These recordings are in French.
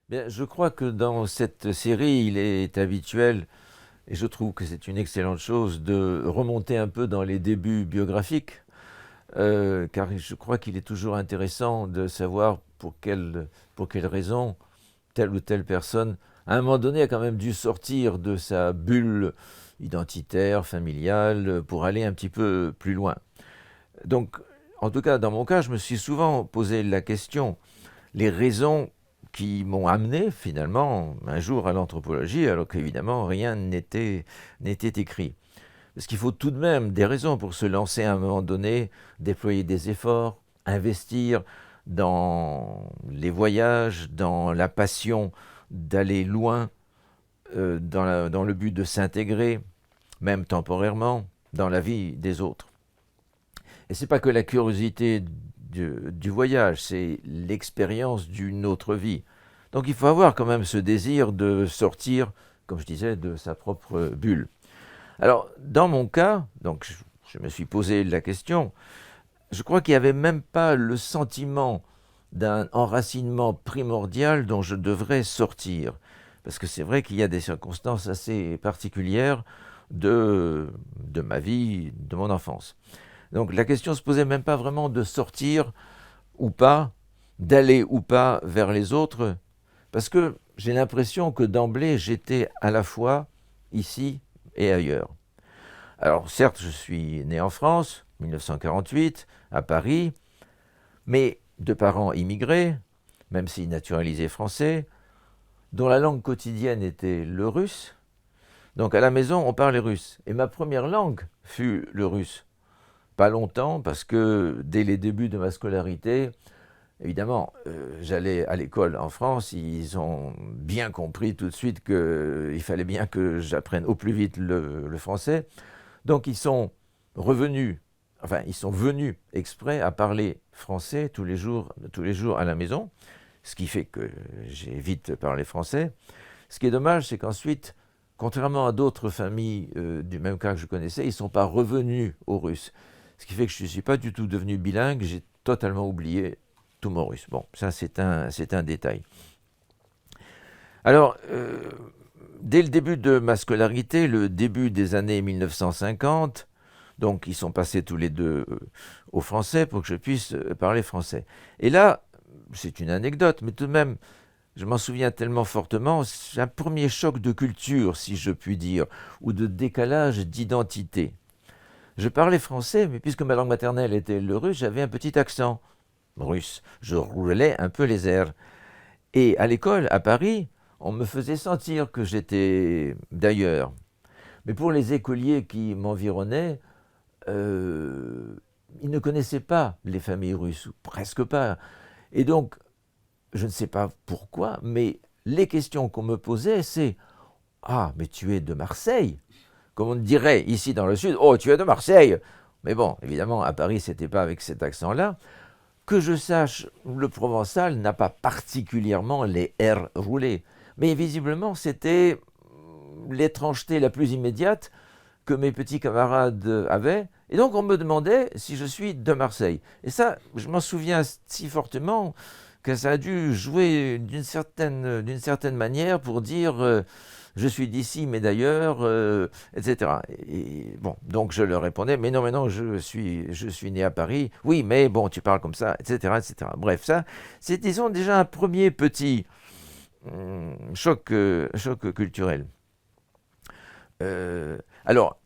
Bien, je crois que dans cette série, il est habituel, et je trouve que c'est une excellente chose, de remonter un peu dans les débuts biographiques, car je crois qu'il est toujours intéressant de savoir pour quelle raison telle ou telle personne, à un moment donné, a quand même dû sortir de sa bulle identitaire, familiale, pour aller un petit peu plus loin. Donc, en tout cas, dans mon cas, je me suis souvent posé la question, les raisons qui m'ont amené finalement un jour à l'anthropologie, alors qu'évidemment rien n'était écrit. Parce qu'il faut tout de même des raisons pour se lancer à un moment donné, déployer des efforts, investir dans les voyages, dans la passion d'aller loin, dans le but de s'intégrer, même temporairement, dans la vie des autres. Et c'est pas que la curiosité du voyage, c'est l'expérience d'une autre vie. Donc il faut avoir quand même ce désir de sortir, comme je disais, de sa propre bulle. Alors dans mon cas, donc je me suis posé la question, je crois qu'il n'y avait même pas le sentiment d'un enracinement primordial dont je devrais sortir. Parce que c'est vrai qu'il y a des circonstances assez particulières de ma vie, de mon enfance. Donc la question ne se posait même pas vraiment de sortir ou pas, d'aller ou pas vers les autres, parce que j'ai l'impression que d'emblée j'étais à la fois ici et ailleurs. Alors certes, je suis né en France, 1948, à Paris, mais de parents immigrés, même si naturalisés français, dont la langue quotidienne était le russe. Donc à la maison, on parlait russe. Et ma première langue fut le russe. Pas longtemps, parce que dès les débuts de ma scolarité, évidemment, j'allais à l'école en France, ils ont bien compris tout de suite qu'il fallait bien que j'apprenne au plus vite le français. Donc ils sont revenus, enfin ils sont venus exprès à parler français tous les jours à la maison, ce qui fait que j'ai vite parlé français. Ce qui est dommage, c'est qu'ensuite, contrairement à d'autres familles du même cas que je connaissais, ils ne sont pas revenus au russe. Ce qui fait que je ne suis pas du tout devenu bilingue, j'ai totalement oublié tout mon russe. Bon, ça c'est un détail. Alors, dès le début de ma scolarité, le début des années 1950, donc ils sont passés tous les deux au français pour que je puisse parler français. Et là, c'est une anecdote, mais tout de même, je m'en souviens tellement fortement, c'est un premier choc de culture, si je puis dire, ou de décalage d'identité. Je parlais français, mais puisque ma langue maternelle était le russe, j'avais un petit accent russe. Je roulais un peu les airs. Et à l'école, à Paris, on me faisait sentir que j'étais d'ailleurs. Mais pour les écoliers qui m'environnaient, ils ne connaissaient pas les familles russes, ou presque pas. Et donc, je ne sais pas pourquoi, mais les questions qu'on me posait, c'est «Ah, mais tu es de Marseille ?» Comme on dirait ici dans le sud, «Oh, tu es de Marseille !» Mais bon, évidemment, à Paris, c'était pas avec cet accent-là. Que je sache, le provençal n'a pas particulièrement les R roulés. Mais visiblement, c'était l'étrangeté la plus immédiate que mes petits camarades avaient. Et donc, on me demandait si je suis de Marseille. Et ça, je m'en souviens si fortement que ça a dû jouer d'une certaine manière pour dire je suis d'ici, mais d'ailleurs, etc. Et bon, donc je leur répondais, mais non, je suis né à Paris. Oui, mais bon, tu parles comme ça, etc., etc. Bref, ça, c'est, disons, déjà un premier petit choc culturel. Alors,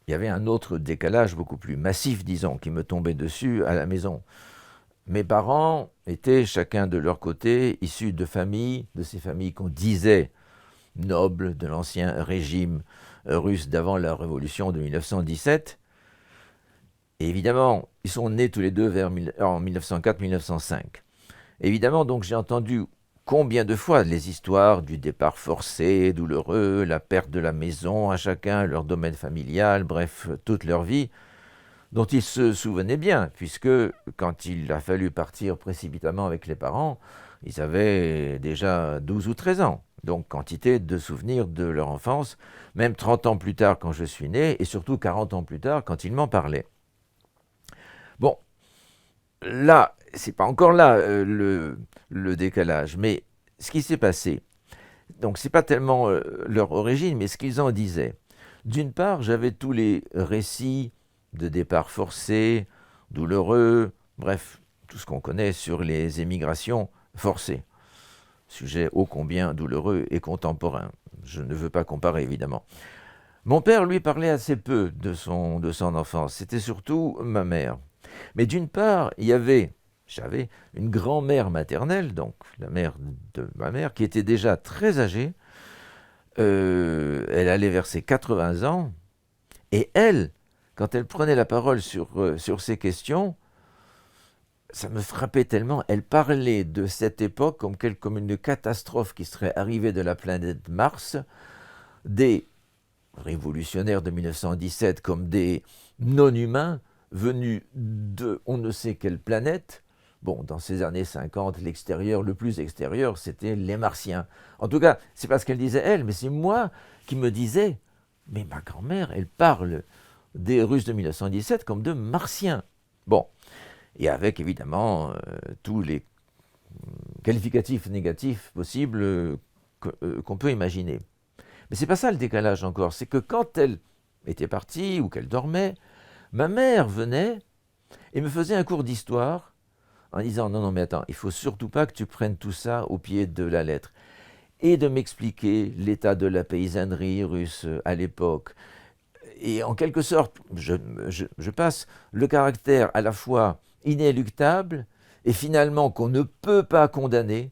il y avait un autre décalage beaucoup plus massif, disons, qui me tombait dessus à la maison. Mes parents étaient chacun de leur côté issus de ces familles qu'on disait nobles de l'ancien régime russe d'avant la révolution de 1917. Et évidemment, ils sont nés tous les deux en 1904-1905. Évidemment, donc j'ai entendu combien de fois les histoires du départ forcé, douloureux, la perte de la maison à chacun, leur domaine familial, bref, toute leur vie, dont ils se souvenaient bien, puisque quand il a fallu partir précipitamment avec les parents, ils avaient déjà 12 ou 13 ans. Donc quantité de souvenirs de leur enfance, même 30 ans plus tard quand je suis né, et surtout 40 ans plus tard quand ils m'en parlaient. Bon, là, c'est pas encore là le décalage, mais ce qui s'est passé, donc c'est pas tellement leur origine, mais ce qu'ils en disaient. D'une part, j'avais tous les récits de départ forcé, douloureux, bref, tout ce qu'on connaît sur les émigrations forcées. Sujet ô combien douloureux et contemporain. Je ne veux pas comparer, évidemment. Mon père, lui, parlait assez peu de son enfance. C'était surtout ma mère. Mais d'une part, j'avais une grand-mère maternelle, donc la mère de ma mère, qui était déjà très âgée. Elle allait vers ses 80 ans. Et elle, quand elle prenait la parole sur ces questions, ça me frappait tellement. Elle parlait de cette époque comme une catastrophe qui serait arrivée de la planète Mars, des révolutionnaires de 1917 comme des non-humains venus de on ne sait quelle planète. Bon, dans ces années 50, l'extérieur, le plus extérieur, c'était les Martiens. En tout cas, c'est pas ce qu'elle disait elle, mais c'est moi qui me disais, mais ma grand-mère, elle parle des Russes de 1917 comme de Martiens. Bon, et avec évidemment tous les qualificatifs négatifs possibles qu'on peut imaginer. Mais c'est pas ça le décalage encore, c'est que quand elle était partie ou qu'elle dormait, ma mère venait et me faisait un cours d'histoire en disant non, non, mais attends, il faut surtout pas que tu prennes tout ça au pied de la lettre. Et de m'expliquer l'état de la paysannerie russe à l'époque. Et en quelque sorte, je passe le caractère à la fois inéluctable et finalement qu'on ne peut pas condamner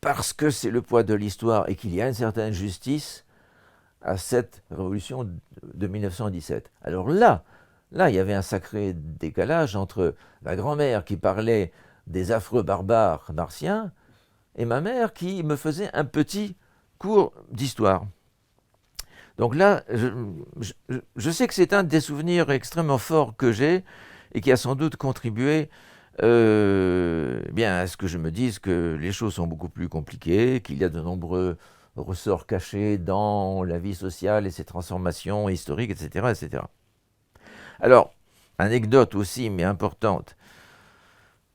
parce que c'est le poids de l'histoire et qu'il y a une certaine justice à cette révolution de 1917. Alors là, il y avait un sacré décalage entre la grand-mère qui parlait des affreux barbares martiens et ma mère qui me faisait un petit cours d'histoire. Donc là, je sais que c'est un des souvenirs extrêmement forts que j'ai et qui a sans doute contribué bien à ce que je me dise que les choses sont beaucoup plus compliquées, qu'il y a de nombreux ressorts cachés dans la vie sociale et ses transformations historiques, etc., etc. Alors, anecdote aussi, mais importante.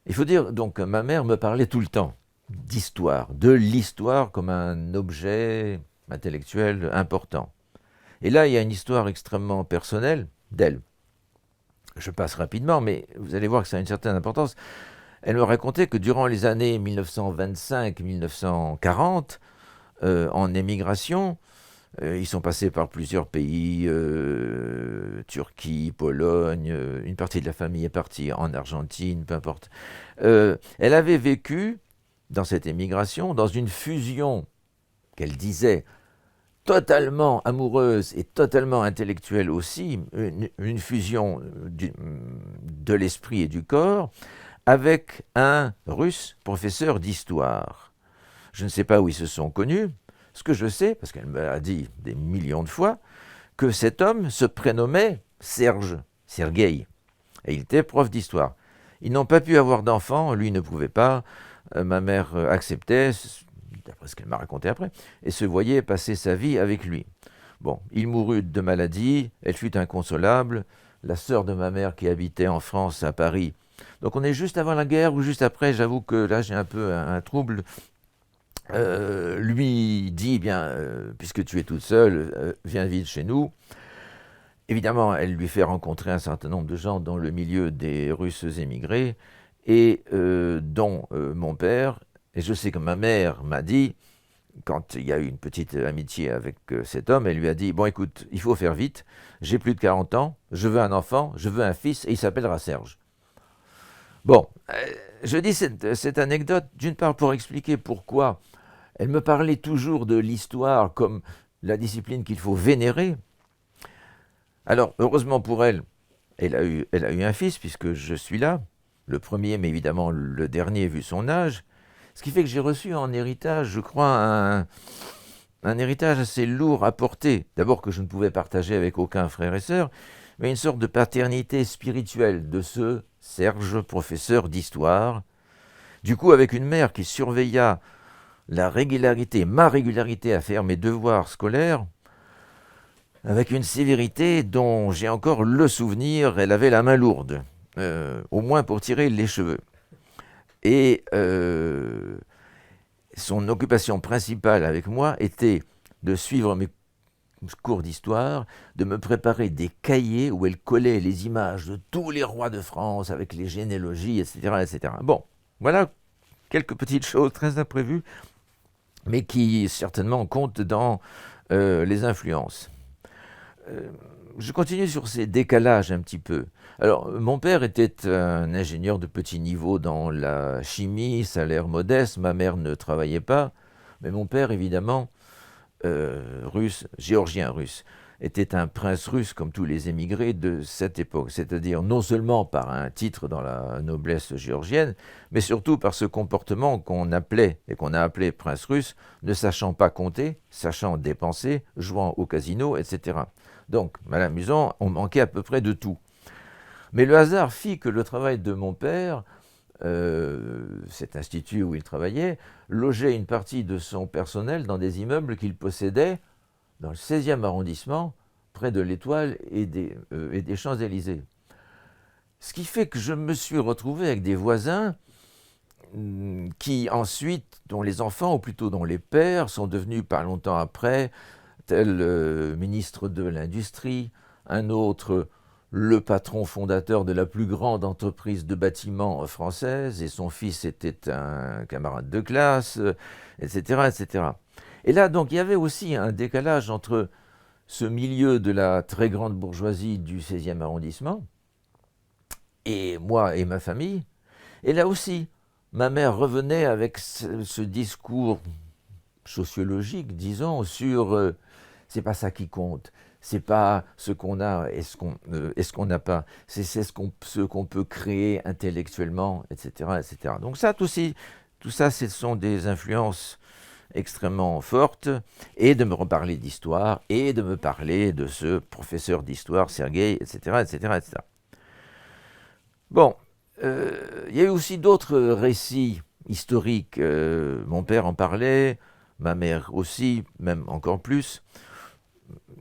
Il faut dire donc que ma mère me parlait tout le temps d'histoire, de l'histoire comme un objet intellectuel important. Et là, il y a une histoire extrêmement personnelle d'elle. Je passe rapidement, mais vous allez voir que ça a une certaine importance. Elle me racontait que durant les années 1925-1940, en émigration, ils sont passés par plusieurs pays, Turquie, Pologne, une partie de la famille est partie en Argentine, peu importe. Elle avait vécu, dans cette émigration, dans une fusion qu'elle disait totalement amoureuse et totalement intellectuelle aussi, une fusion de l'esprit et du corps, avec un russe professeur d'histoire. Je ne sais pas où ils se sont connus. Ce que je sais, parce qu'elle me l'a dit des millions de fois, que cet homme se prénommait Sergueï, et il était prof d'histoire. Ils n'ont pas pu avoir d'enfants, lui ne pouvait pas, ma mère acceptait, d'après ce qu'elle m'a raconté après, et se voyait passer sa vie avec lui. Bon, il mourut de maladie, elle fut inconsolable, la sœur de ma mère qui habitait en France, à Paris. Donc on est juste avant la guerre ou juste après, j'avoue que là j'ai un peu un trouble. Lui dit, bien, puisque tu es toute seule, viens vite chez nous. Évidemment, elle lui fait rencontrer un certain nombre de gens dans le milieu des Russes émigrés, et dont mon père. Et je sais que ma mère m'a dit, quand il y a eu une petite amitié avec cet homme, elle lui a dit, bon écoute, il faut faire vite, j'ai plus de 40 ans, je veux un enfant, je veux un fils, et il s'appellera Serge. Bon, je dis cette anecdote d'une part pour expliquer pourquoi elle me parlait toujours de l'histoire comme la discipline qu'il faut vénérer. Alors, heureusement pour elle, elle a eu un fils, puisque je suis là, le premier, mais évidemment le dernier vu son âge. Ce qui fait que j'ai reçu en héritage, je crois, un héritage assez lourd à porter. D'abord que je ne pouvais partager avec aucun frère et sœur, mais une sorte de paternité spirituelle de ce Serge, professeur d'histoire. Du coup, avec une mère qui surveilla la régularité, ma régularité à faire mes devoirs scolaires, avec une sévérité dont j'ai encore le souvenir, elle avait la main lourde, au moins pour tirer les cheveux. Et son occupation principale avec moi était de suivre mes cours d'histoire, de me préparer des cahiers où elle collait les images de tous les rois de France avec les généalogies, etc., etc. Bon, voilà quelques petites choses très imprévues, mais qui certainement comptent dans les influences. Je continue sur ces décalages un petit peu. Alors, mon père était un ingénieur de petit niveau dans la chimie, salaire modeste, ma mère ne travaillait pas, mais mon père, évidemment, russe, géorgien russe, était un prince russe comme tous les émigrés de cette époque, c'est-à-dire non seulement par un titre dans la noblesse géorgienne, mais surtout par ce comportement qu'on appelait et qu'on a appelé prince russe, ne sachant pas compter, sachant dépenser, jouant au casino, etc. Donc, mal amusant, on manquait à peu près de tout. Mais le hasard fit que le travail de mon père, cet institut où il travaillait, logeait une partie de son personnel dans des immeubles qu'il possédait dans le 16e arrondissement, près de l'Étoile et des Champs-Élysées. Ce qui fait que je me suis retrouvé avec des voisins qui ensuite, dont les enfants, ou plutôt dont les pères, sont devenus pas longtemps après, tel ministre de l'Industrie, un autre le patron fondateur de la plus grande entreprise de bâtiment française, et son fils était un camarade de classe, etc., etc. Et là, donc, il y avait aussi un décalage entre ce milieu de la très grande bourgeoisie du 16e arrondissement, et moi et ma famille. Et là aussi, ma mère revenait avec ce discours sociologique, disons, sur c'est pas ça qui compte, c'est pas ce qu'on a et ce qu'on n'a pas, c'est ce qu'on peut créer intellectuellement, etc., etc. Donc ça, tout ça, ce sont des influences extrêmement fortes, et de me reparler d'histoire, et de me parler de ce professeur d'histoire, Sergueï, etc., etc., etc. Bon, il y a eu aussi d'autres récits historiques. Mon père en parlait, ma mère aussi, même encore plus.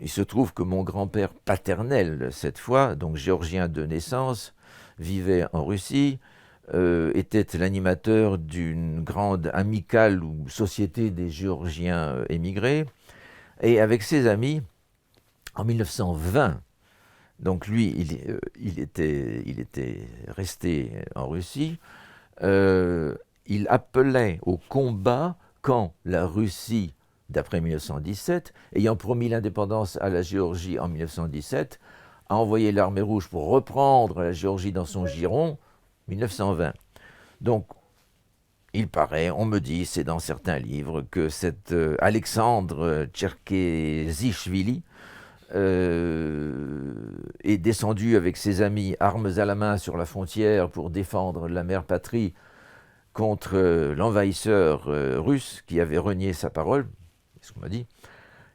Il se trouve que mon grand-père paternel, cette fois, donc géorgien de naissance, vivait en Russie, était l'animateur d'une grande amicale ou société des Géorgiens émigrés, et avec ses amis, en 1920, donc lui, il était resté en Russie, il appelait au combat quand la Russie, d'après 1917, ayant promis l'indépendance à la Géorgie en 1917, a envoyé l'armée rouge pour reprendre la Géorgie dans son giron, 1920. Donc, il paraît, on me dit, c'est dans certains livres, que cet Alexandre Tcherkezishvili est descendu avec ses amis, armes à la main, sur la frontière pour défendre la mère patrie contre l'envahisseur russe qui avait renié sa parole, c'est ce qu'on m'a dit.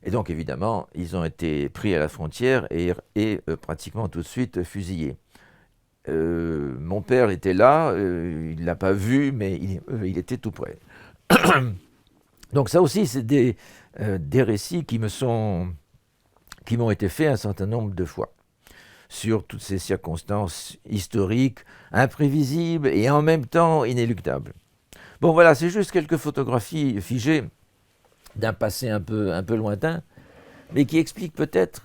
Et donc évidemment, ils ont été pris à la frontière et pratiquement tout de suite fusillés. Mon père était là, il ne l'a pas vu, mais il était tout près. Donc ça aussi, c'est des récits qui m'ont été faits un certain nombre de fois, sur toutes ces circonstances historiques, imprévisibles et en même temps inéluctables. Bon voilà, c'est juste quelques photographies figées d'un passé un peu lointain, mais qui expliquent peut-être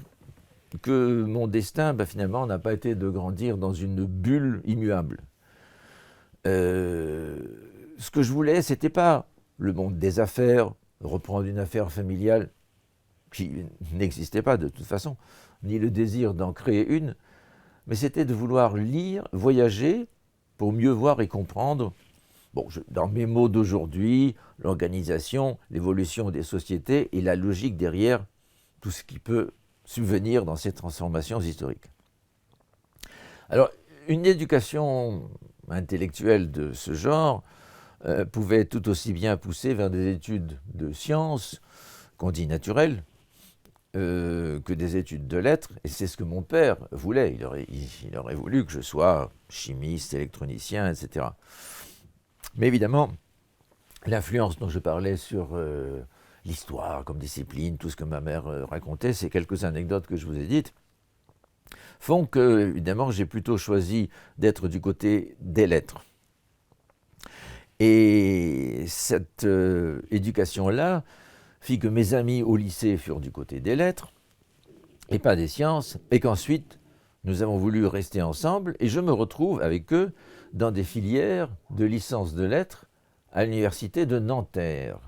que mon destin, finalement, n'a pas été de grandir dans une bulle immuable. Ce que je voulais, c'était pas le monde des affaires, reprendre une affaire familiale qui n'existait pas de toute façon, ni le désir d'en créer une, mais c'était de vouloir lire, voyager, pour mieux voir et comprendre, dans mes mots d'aujourd'hui, l'organisation, l'évolution des sociétés et la logique derrière tout ce qui peut subvenir dans ces transformations historiques. Alors, une éducation intellectuelle de ce genre pouvait tout aussi bien pousser vers des études de sciences, qu'on dit naturelles, que des études de lettres, et c'est ce que mon père voulait. Il aurait voulu que je sois chimiste, électronicien, etc. Mais évidemment, l'influence dont je parlais sur l'histoire comme discipline, tout ce que ma mère racontait, ces quelques anecdotes que je vous ai dites, font que, évidemment, j'ai plutôt choisi d'être du côté des lettres. Et cette éducation-là fit que mes amis au lycée furent du côté des lettres et pas des sciences, et qu'ensuite nous avons voulu rester ensemble, et je me retrouve avec eux dans des filières de licence de lettres à l'université de Nanterre.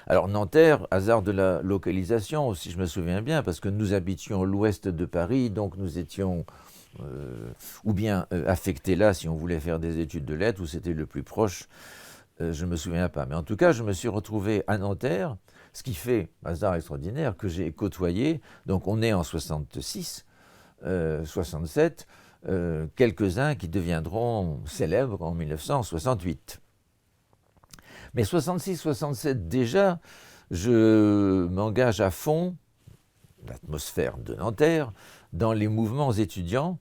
Alors Nanterre, hasard de la localisation, si je me souviens bien, parce que nous habitions l'ouest de Paris, donc nous étions ou bien affectés là si on voulait faire des études de lettres, ou c'était le plus proche, je ne me souviens pas. Mais en tout cas, je me suis retrouvé à Nanterre, ce qui fait, hasard extraordinaire, que j'ai côtoyé, donc on est en 66, 67, quelques-uns qui deviendront célèbres en 1968. Mais 66-67 déjà, je m'engage à fond, l'atmosphère de Nanterre, dans les mouvements étudiants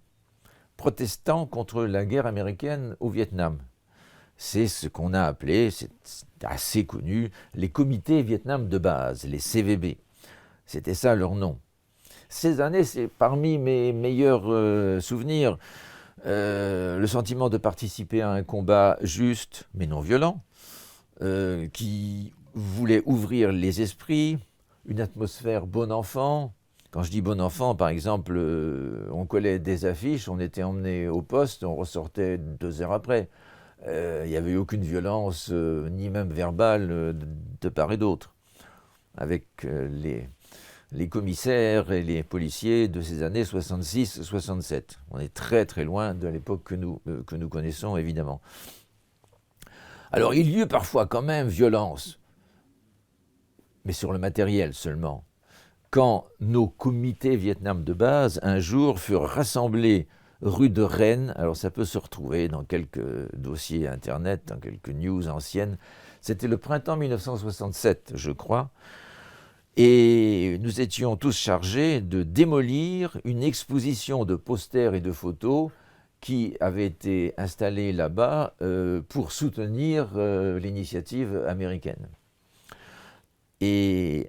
protestant contre la guerre américaine au Vietnam. C'est ce qu'on a appelé, c'est assez connu, les comités Vietnam de base, les CVB. C'était ça leur nom. Ces années, c'est parmi mes meilleurs souvenirs, le sentiment de participer à un combat juste mais non violent, qui voulait ouvrir les esprits, une atmosphère bon enfant. Quand je dis bon enfant, par exemple, on collait des affiches, on était emmené au poste, on ressortait 2 heures après. Il n'y avait aucune violence, ni même verbale, de part et d'autre, avec les commissaires et les policiers de ces années 66-67. On est très très loin de l'époque que nous connaissons, évidemment. Alors il y eut parfois quand même violence, mais sur le matériel seulement. Quand nos comités Vietnam de base, un jour, furent rassemblés rue de Rennes, alors ça peut se retrouver dans quelques dossiers internet, dans quelques news anciennes, c'était le printemps 1967, je crois, et nous étions tous chargés de démolir une exposition de posters et de photos qui avait été installée là-bas pour soutenir l'initiative américaine. Et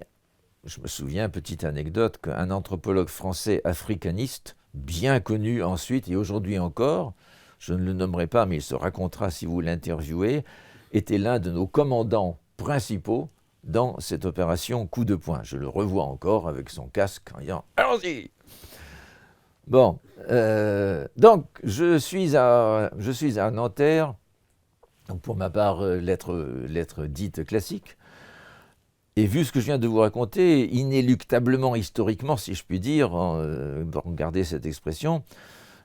je me souviens, petite anecdote, qu'un anthropologue français africaniste, bien connu ensuite et aujourd'hui encore, je ne le nommerai pas, mais il se racontera si vous l'interviewez, était l'un de nos commandants principaux dans cette opération coup de poing. Je le revois encore avec son casque en disant « Allons-y !» Bon, donc je suis à Nanterre, donc pour ma part, lettre dite classique. Et vu ce que je viens de vous raconter, inéluctablement, historiquement, si je puis dire, regardez cette expression,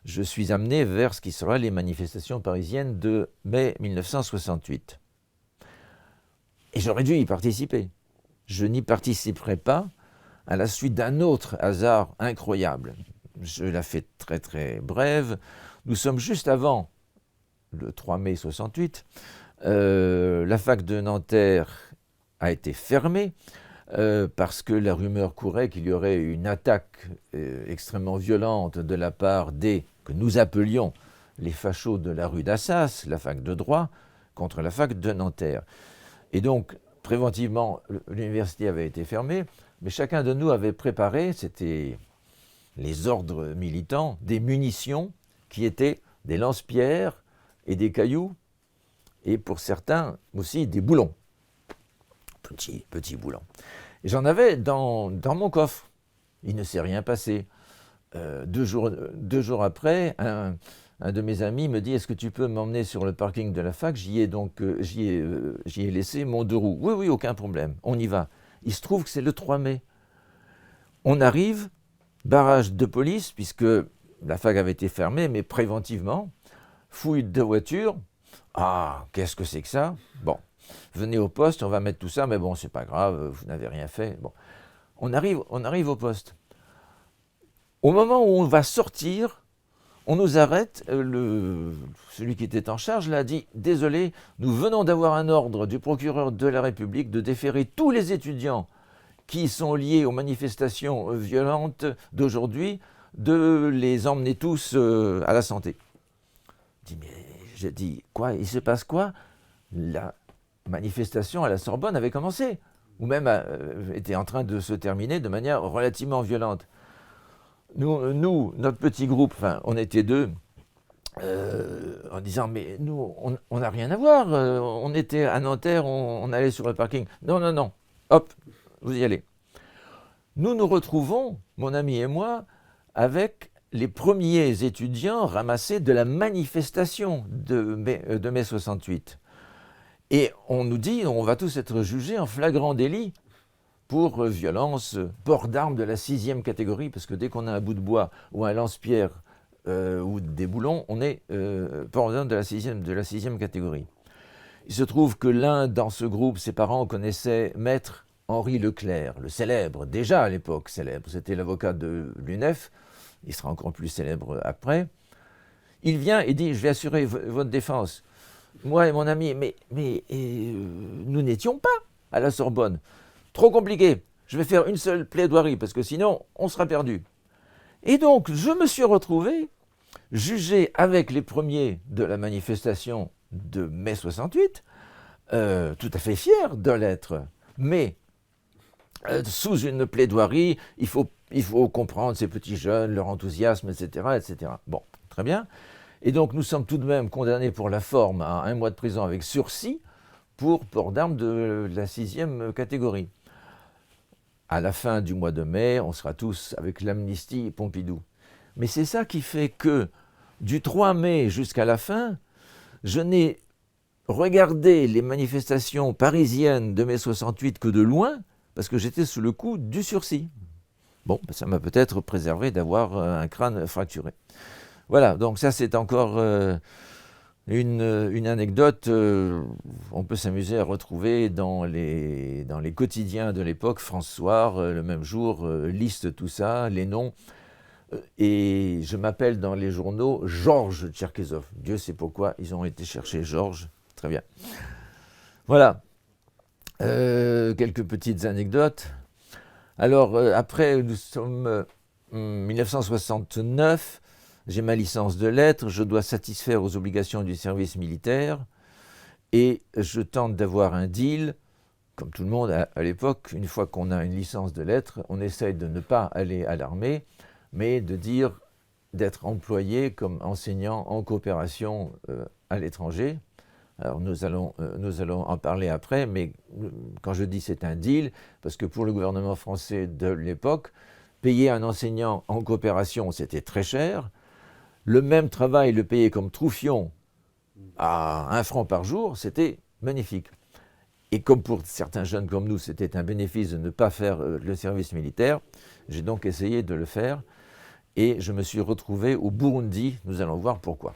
je suis amené vers ce qui sera les manifestations parisiennes de mai 1968. Et j'aurais dû y participer. Je n'y participerai pas à la suite d'un autre hasard incroyable. Je la fais très très brève. Nous sommes juste avant le 3 mai 68. La fac de Nanterre a été fermée parce que la rumeur courait qu'il y aurait une attaque extrêmement violente de la part des, que nous appelions les fachos de la rue d'Assas, la fac de droit, contre la fac de Nanterre. Et donc, préventivement, l'université avait été fermée, mais chacun de nous avait préparé, c'était les ordres militants, des munitions qui étaient des lance-pierres et des cailloux, et pour certains aussi des boulons. Petits boulons. Et j'en avais dans mon coffre. Il ne s'est rien passé. 2 jours après, un de mes amis me dit « Est-ce que tu peux m'emmener sur le parking de la fac ?» J'y ai laissé mon 2 roues. « Oui, oui, aucun problème, on y va. » Il se trouve que c'est le 3 mai. On arrive, barrage de police, puisque la fac avait été fermée, mais préventivement, fouille de voiture. Ah, qu'est-ce que c'est que ça? Bon. Venez au poste, on va mettre tout ça, mais bon, c'est pas grave, vous n'avez rien fait. Bon. On arrive au poste. Au moment où on va sortir, On nous arrête, celui qui était en charge là dit « Désolé, nous venons d'avoir un ordre du procureur de la République de déférer tous les étudiants qui sont liés aux manifestations violentes d'aujourd'hui, de les emmener tous à la santé. » J'ai dit « Quoi? Il se passe quoi ?» La manifestation à la Sorbonne avait commencé, ou même était en train de se terminer de manière relativement violente. Nous, notre petit groupe, enfin, on était deux, en disant, mais nous, on n'a rien à voir, on était à Nanterre, on allait sur le parking. Non, non, non, hop, vous y allez. Nous nous retrouvons, mon ami et moi, avec les premiers étudiants ramassés de la manifestation de mai 68. Et on nous dit, on va tous être jugés en flagrant délit pour violence, port d'armes de la 6e catégorie, parce que dès qu'on a un bout de bois ou un lance-pierre ou des boulons, on est port d'armes de la 6e catégorie. Il se trouve que l'un dans ce groupe, ses parents connaissaient Maître Henri Leclerc, le célèbre, déjà à l'époque célèbre, c'était l'avocat de l'UNEF, il sera encore plus célèbre après. Il vient et dit, je vais assurer votre défense. Moi et mon ami, mais nous n'étions pas à la Sorbonne. Trop compliqué, je vais faire une seule plaidoirie parce que sinon on sera perdu. Et donc je me suis retrouvé jugé avec les premiers de la manifestation de mai 68, tout à fait fier de l'être, mais sous une plaidoirie, il faut comprendre ces petits jeunes, leur enthousiasme, etc., etc. Bon, très bien. Et donc nous sommes tout de même condamnés pour la forme à 1 mois de prison avec sursis pour port d'armes de la 6e catégorie. À la fin du mois de mai, on sera tous avec l'amnistie Pompidou. Mais c'est ça qui fait que du 3 mai jusqu'à la fin, je n'ai regardé les manifestations parisiennes de mai 68 que de loin, parce que j'étais sous le coup du sursis. Bon, ça m'a peut-être préservé d'avoir un crâne fracturé. Voilà, donc ça c'est encore une anecdote, on peut s'amuser à retrouver dans les quotidiens de l'époque, France Soir, le même jour, liste tout ça, les noms. Et je m'appelle dans les journaux Georges Tcherkezov. Dieu sait pourquoi ils ont été chercher Georges. Très bien. Voilà. Quelques petites anecdotes. Alors, après, nous sommes en 1969. J'ai ma licence de lettres, je dois satisfaire aux obligations du service militaire et je tente d'avoir un deal, comme tout le monde à l'époque, une fois qu'on a une licence de lettres, on essaye de ne pas aller à l'armée, mais d'être employé comme enseignant en coopération à l'étranger. Alors nous allons en parler après, mais quand je dis c'est un deal, parce que pour le gouvernement français de l'époque, payer un enseignant en coopération, c'était très cher. Le même travail, le payer comme troufion à 1 franc par jour, c'était magnifique. Et comme pour certains jeunes comme nous, c'était un bénéfice de ne pas faire le service militaire, j'ai donc essayé de le faire et je me suis retrouvé au Burundi, nous allons voir pourquoi.